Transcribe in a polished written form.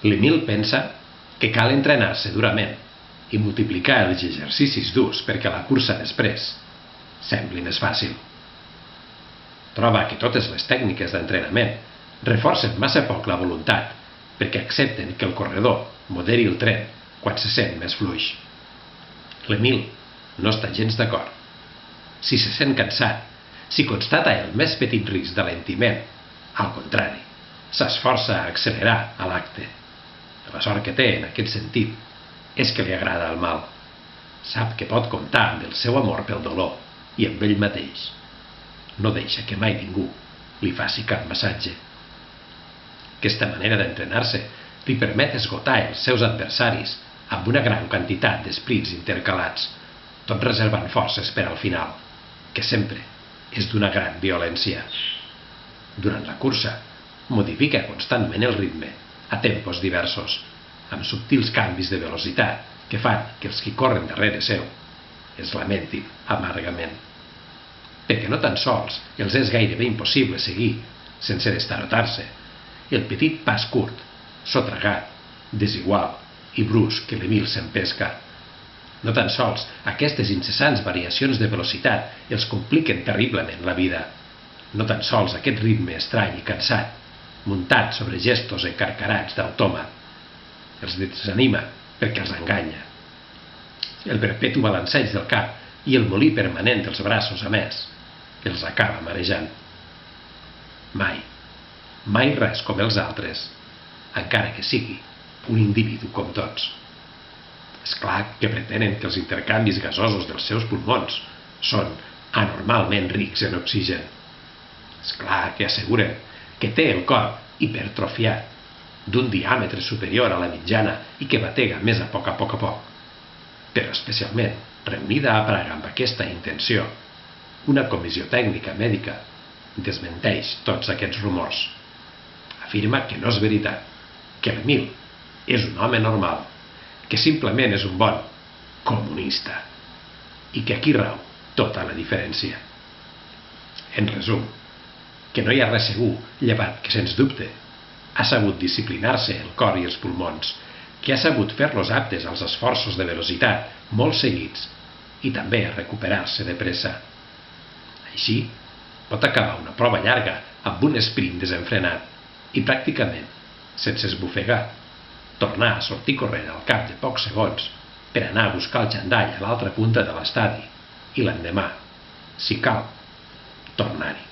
L'Emil pensa que cal entrenar-se durament i multiplicar els exercicis durs perquè la cursa després sembli més fàcil. Troba que totes les tècniques d'entrenament reforcen massa poc la voluntat perquè accepten que el corredor moderi el tren quan se sent més fluix. L'Emil no està gens d'acord. Si se sent cansat, si constata el més petit risc d'alentiment, al contrari, s'esforça a accelerar a l'acte. La sort que té en aquest sentit és que li agrada el mal. Sap que pot comptar amb el seu amor pel dolor i amb ell mateix. No deixa que mai ningú li faci cap massatge. Aquesta manera d'entrenar-se li permet esgotar els seus adversaris amb una gran quantitat d'esprits intercalats, tot reservant forces per al final, que sempre és d'una gran violència. Durant la cursa, modifica constantment el ritme a tempos diversos, amb subtils canvis de velocitat que fan que els qui corren darrere seu es lamentin amargament. Perquè no tan sols els és gairebé impossible seguir sense destarotar-se el petit pas curt, sotragat, desigual i brusc que l'Emil s'empesca. No tan sols aquestes incessants variacions de velocitat els compliquen terriblement la vida. No tan sols aquest ritme estrany i cansat, muntat sobre gestos encarcarats d'autòmat, els desanima perquè els enganya. El perpetu balanceig del cap i el molí permanent dels braços, a més, els acaba marejant. Mai res com els altres, encara que sigui un individu com tots. És clar que pretenen que els intercanvis gasosos dels seus pulmons són anormalment rics en oxigen. És clar que asseguren que té el cor hipertrofiat, d'un diàmetre superior a la mitjana i que batega més a poc, però especialment reunida a Praga amb aquesta intenció, una comissió tècnica mèdica desmenteix tots aquests rumors. Afirma que no és veritat, que l'Emil és un home normal, que simplement és un bon comunista i que aquí rau tota la diferència. En resum, que no hi ha res segur llevat que, sens dubte, ha sabut disciplinar-se el cor i els pulmons, que ha sabut fer-los aptes als esforços de velocitat molt seguits i també a recuperar-se de pressa. Així, pot acabar una prova llarga amb un sprint desenfrenat i pràcticament, sense esbufegar, tornar a sortir corrent al cap de pocs segons per anar a buscar el xandall a l'altra punta de l'estadi i l'endemà, si cal, tornar-hi.